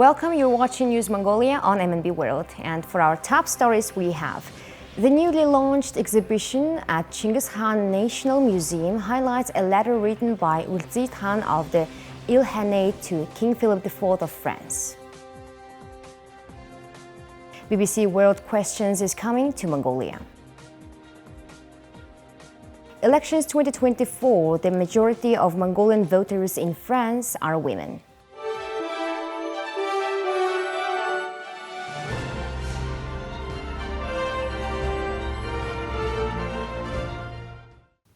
Welcome, you're watching News Mongolia on MNB World. And for our top stories we have the newly launched exhibition at Chinggis Khaan National Museum highlights a letter written by Ulziit Khaan of the Il Khanate to King Philip IV of France. BBC World Questions is coming to Mongolia. Elections 2024, the majority of Mongolian voters in France are women.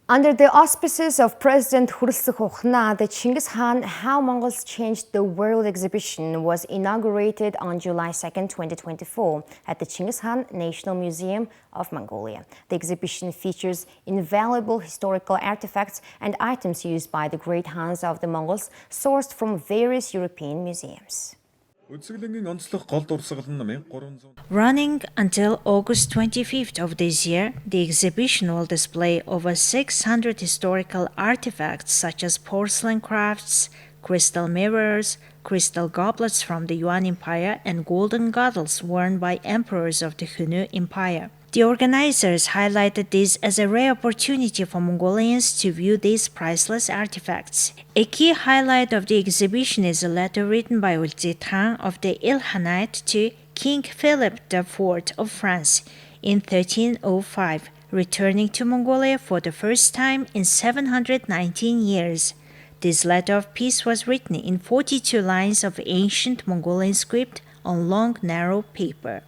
Under the auspices of President Ulziit Khaan, the Chinggis Khaan How Mongols Changed the World exhibition was inaugurated on July 2, 2024 at the Chinggis Khaan National Museum of Mongolia. The exhibition features invaluable historical artifacts and items used by the great Khans of the Mongols sourced from various European museums. Running until August 25th of this year, the exhibition will display over 600 historical artifacts such as porcelain crafts, crystal mirrors, crystal goblets from the Yuan Empire, and golden girdles worn by emperors of the Hunnu Empire. The organizers highlighted this as a rare opportunity for Mongolians to view these priceless artifacts. A key highlight of the exhibition is a letter written by Ulziit Khaan of the Il Khanate to King Philip IV of France in 1305, returning to Mongolia for the first time in 719 years. This letter of peace was written in 42 lines of ancient Mongolian script on long, narrow paper.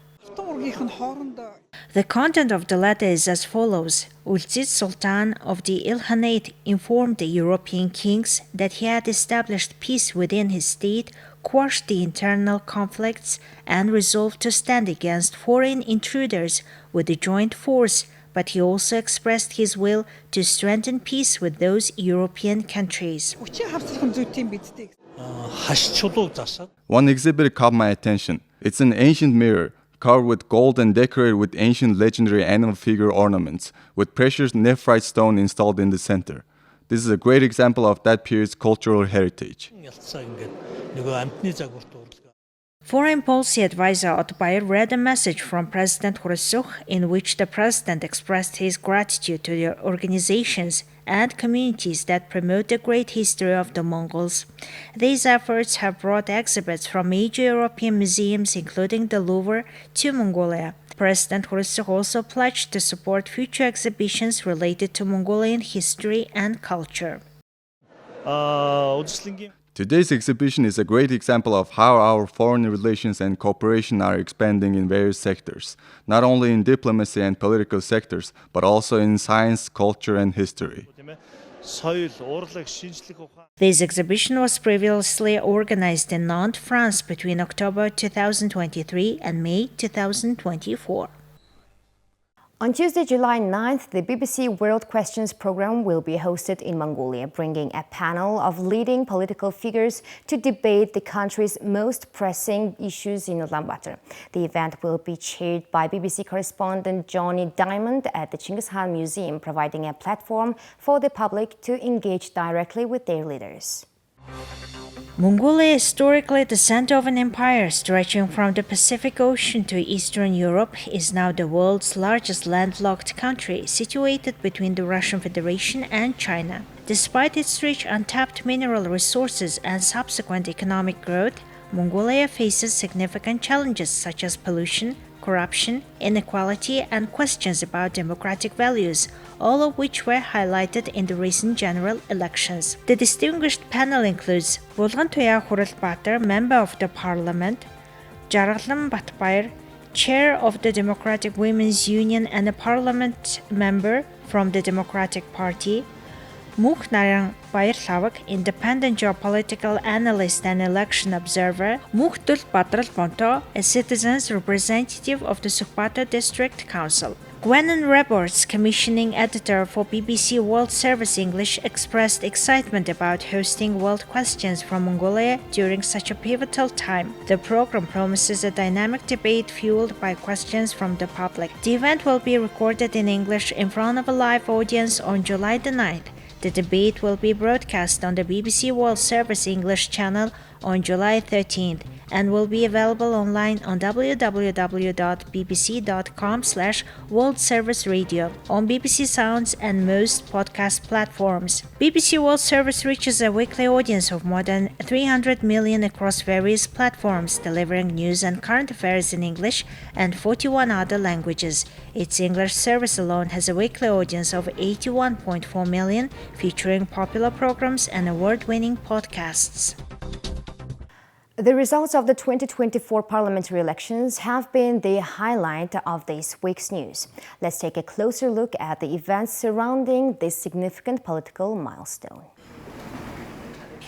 The content of the letter is as follows. Ulziit Sultan of the Il Khanate informed the European kings that he had established peace within his state, quashed the internal conflicts, and resolved to stand against foreign intruders with a joint force, but he also expressed his will to strengthen peace with those European countries. One exhibit caught my attention. It's an ancient mirror, carved with gold and decorated with ancient legendary animal figure ornaments, with precious nephrite stone installed in the center. This is a great example of that period's cultural heritage. Foreign policy advisor Otbayer read a message from President Ulziit in which the president expressed his gratitude to the organizations and communities that promote the great history of the Mongols. These efforts have brought exhibits from major European museums, including the Louvre, to Mongolia. President Ulziit also pledged to support future exhibitions related to Mongolian history and culture. Today's exhibition is a great example of how our foreign relations and cooperation are expanding in various sectors, not only in diplomacy and political sectors, but also in science, culture, and history. This exhibition was previously organized in Nantes, France between October 2023 and May 2024. On Tuesday, July 9th, the BBC World Questions program will be hosted in Mongolia, bringing a panel of leading political figures to debate the country's most pressing issues in Ulaanbaatar. The event will be chaired by BBC correspondent Johnny Diamond at the Chinggis Khaan Museum, providing a platform for the public to engage directly with their leaders. Mongolia, historically the center of an empire stretching from the Pacific Ocean to Eastern Europe, is now the world's largest landlocked country, situated between the Russian Federation and China. Despite its rich untapped mineral resources and subsequent economic growth, Mongolia faces significant challenges such as pollution, corruption, inequality, and questions about democratic values, all of which were highlighted in the recent general elections. The distinguished panel includes Булган Туяа Хуралбаатар, Member of the Parliament, Жаргалан Батбаяр, Chair of the Democratic Women's Union and a Parliament member from the Democratic Party, Mukh Narang Баярлаваг, independent geopolitical analyst and election observer, Mukh Dul Badraл Bonto, a citizen's representative of the Sukhbaatar District Council. Gwenon Reborts, commissioning editor for BBC World Service English, expressed excitement about hosting World Questions from Mongolia during such a pivotal time. The program promises a dynamic debate fueled by questions from the public. The event will be recorded in English in front of a live audience on July the 9th. The debate will be broadcast on the BBC World Service English channel on July 13th and will be available online on www.bbc.com/World Service Radio, on BBC Sounds and most podcast platforms. BBC World Service reaches a weekly audience of more than 300 million across various platforms, delivering news and current affairs in English and 41 other languages. Its English service alone has a weekly audience of 81.4 million, featuring popular programs and award-winning podcasts. The results of the 2024 parliamentary elections have been the highlight of this week's news. Let's take a closer look at the events surrounding this significant political milestone.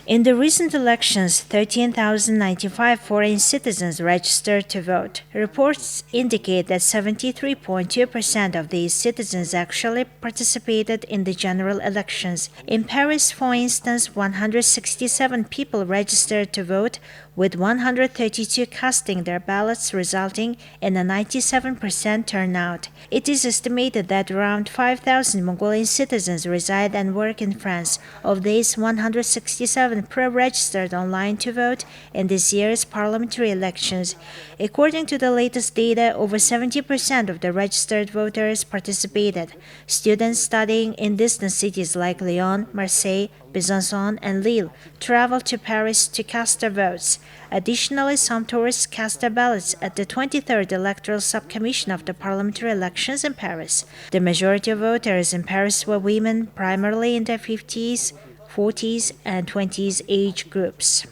In the recent elections, 13,095 foreign citizens registered to vote. Reports indicate that 73.2% of these citizens actually participated in the general elections. In Paris, for instance, 167 people registered to vote, with 132 casting their ballots, resulting in a 97% turnout. It is estimated that around 5,000 Mongolian citizens reside and work in France. Of these, 167 pre-registered online to vote in this year's parliamentary elections. According to the latest data, over 70% of the registered voters participated. Students studying in distant cities like Lyon, Marseille, Besançon, and Lille traveled to Paris to cast their votes. Additionally, some tourists cast their ballots at the 23rd Electoral Subcommission of the parliamentary elections in Paris. The majority of voters in Paris were women, primarily in their 50s, 40s, and 20s age groups.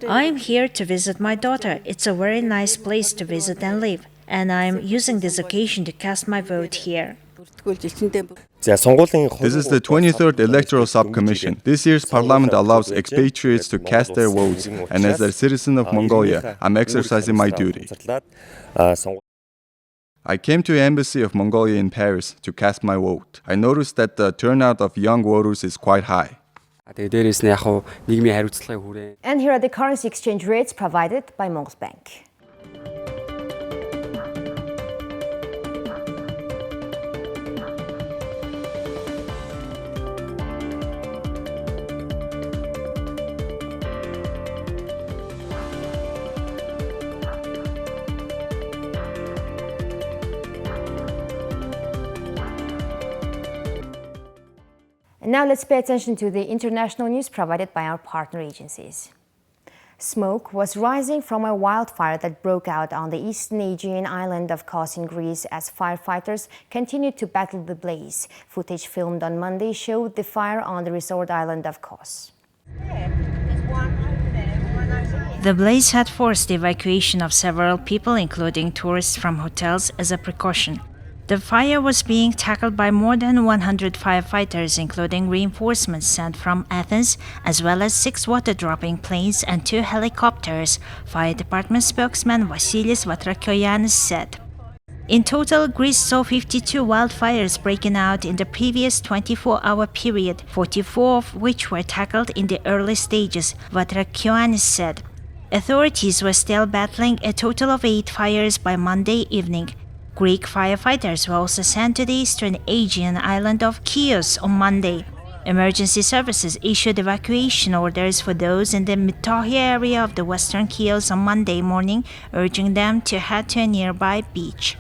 I'm here to visit my daughter. It's a very nice place to visit and live, and I'm using this occasion to cast my vote here. This is the 23rd Electoral Subcommission. This year's parliament allows expatriates to cast their votes, and as a citizen of Mongolia, I'm exercising my duty. I came to the Embassy of Mongolia in Paris to cast my vote. I noticed that the turnout of young voters is quite high. And here are the currency exchange rates provided by Mongols Bank. And now let's pay attention to the international news provided by our partner agencies. Smoke was rising from a wildfire that broke out on the eastern Aegean island of Kos in Greece as firefighters continued to battle the blaze. Footage filmed on Monday showed the fire on the resort island of Kos. The blaze had forced the evacuation of several people, including tourists from hotels, as a precaution. The fire was being tackled by more than 100 firefighters, including reinforcements sent from Athens, as well as 6 water-dropping planes and 2 helicopters, Fire Department spokesman Vasilis Vatrakioyannis said. In total, Greece saw 52 wildfires breaking out in the previous 24-hour period, 44 of which were tackled in the early stages, Vatrakioyannis said. Authorities were still battling a total of 8 fires by Monday evening. Greek firefighters were also sent to the eastern Aegean island of Chios on Monday. Emergency services issued evacuation orders for those in the Mitohi area of the western Chios on Monday morning, urging them to head to a nearby beach.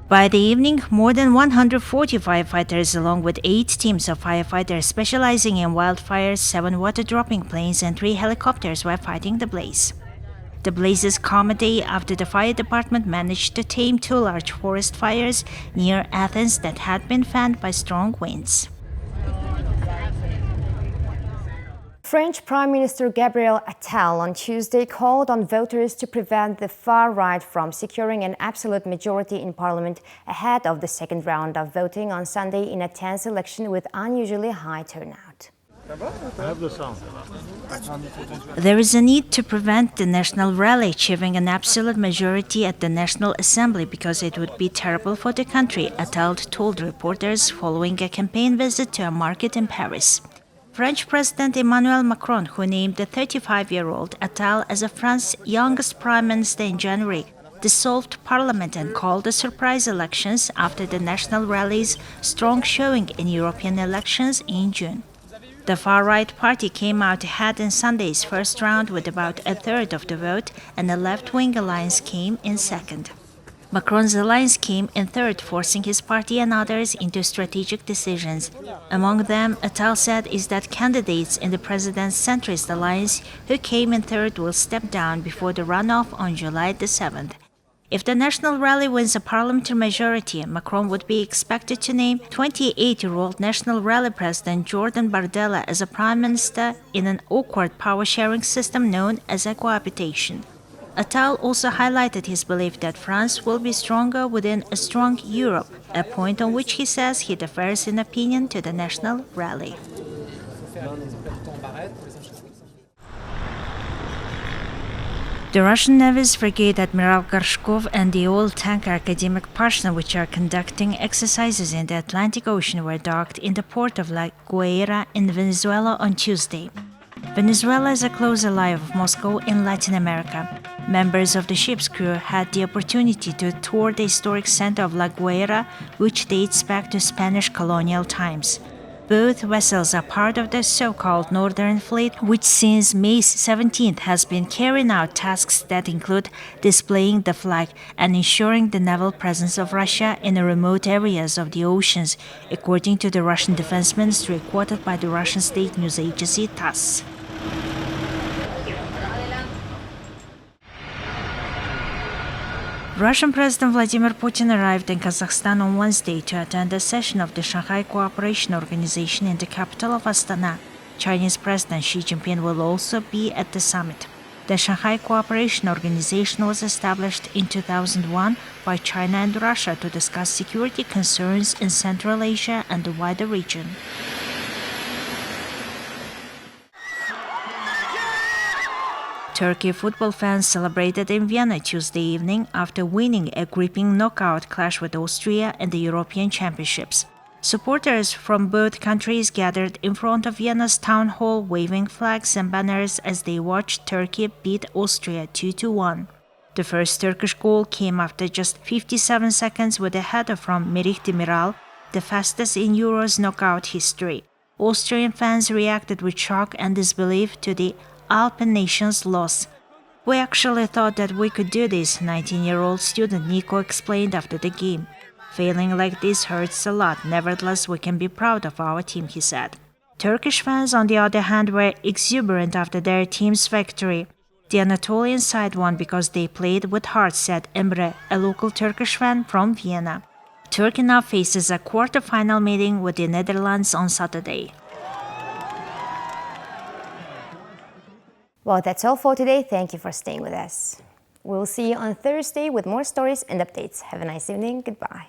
By the evening, more than 140 firefighters, along with 8 teams of firefighters specializing in wildfires, 7 water-dropping planes, and 3 helicopters were fighting the blaze. The blazes come a day after the fire department managed to tame 2 large forest fires near Athens that had been fanned by strong winds. French Prime Minister Gabriel Attal on Tuesday called on voters to prevent the far right from securing an absolute majority in parliament ahead of the second round of voting on Sunday in a tense election with unusually high turnout. There is a need to prevent the National Rally achieving an absolute majority at the National Assembly because it would be terrible for the country, Attal told reporters following a campaign visit to a market in Paris. French President Emmanuel Macron, who named the 35-year-old Attal as France's youngest prime minister in January, dissolved parliament and called the surprise elections after the National Rally's strong showing in European elections in June. The far-right party came out ahead in Sunday's first round with about a third of the vote, and the left-wing alliance came in second. Macron's alliance came in third, forcing his party and others into strategic decisions. Among them, Attal said, is that candidates in the president's centrist alliance who came in third will step down before the runoff on July the 7th. If the National Rally wins a parliamentary majority, Macron would be expected to name 28-year-old National Rally President Jordan Bardella as a prime minister in an awkward power-sharing system known as a cohabitation. Attal also highlighted his belief that France will be stronger within a strong Europe, a point on which he says he differs in opinion to the National Rally. The Russian Navy's frigate Admiral Gorshkov and the oil tanker Academic Pashna, which are conducting exercises in the Atlantic Ocean, were docked in the port of La Guaira in Venezuela on Tuesday. Venezuela is a close ally of Moscow in Latin America. Members of the ship's crew had the opportunity to tour the historic center of La Guaira, which dates back to Spanish colonial times. Both vessels are part of the so-called Northern Fleet, which since May 17th has been carrying out tasks that include displaying the flag and ensuring the naval presence of Russia in the remote areas of the oceans, according to the Russian Defense Ministry, quoted by the Russian state news agency TASS. Russian President Vladimir Putin arrived in Kazakhstan on Wednesday to attend a session of the Shanghai Cooperation Organization in the capital of Astana. Chinese President Xi Jinping will also be at the summit. The Shanghai Cooperation Organization was established in 2001 by China and Russia to discuss security concerns in Central Asia and the wider region. Turkey football fans celebrated in Vienna Tuesday evening after winning a gripping knockout clash with Austria in the European Championships. Supporters from both countries gathered in front of Vienna's town hall waving flags and banners as they watched Turkey beat Austria 2-1. The first Turkish goal came after just 57 seconds with a header from Merih Demiral, the fastest in Euros knockout history. Austrian fans reacted with shock and disbelief to the Alpen nation's loss. "We actually thought that we could do this," 19-year-old student Nico explained after the game. "Failing like this hurts a lot. Nevertheless, we can be proud of our team," he said. Turkish fans, on the other hand, were exuberant after their team's victory. "The Anatolian side won because they played with heart," said Emre, a local Turkish fan from Vienna. Turkey now faces a quarter-final meeting with the Netherlands on Saturday. Well, that's all for today. Thank you for staying with us. We'll see you on Thursday with more stories and updates. Have a nice evening. Goodbye.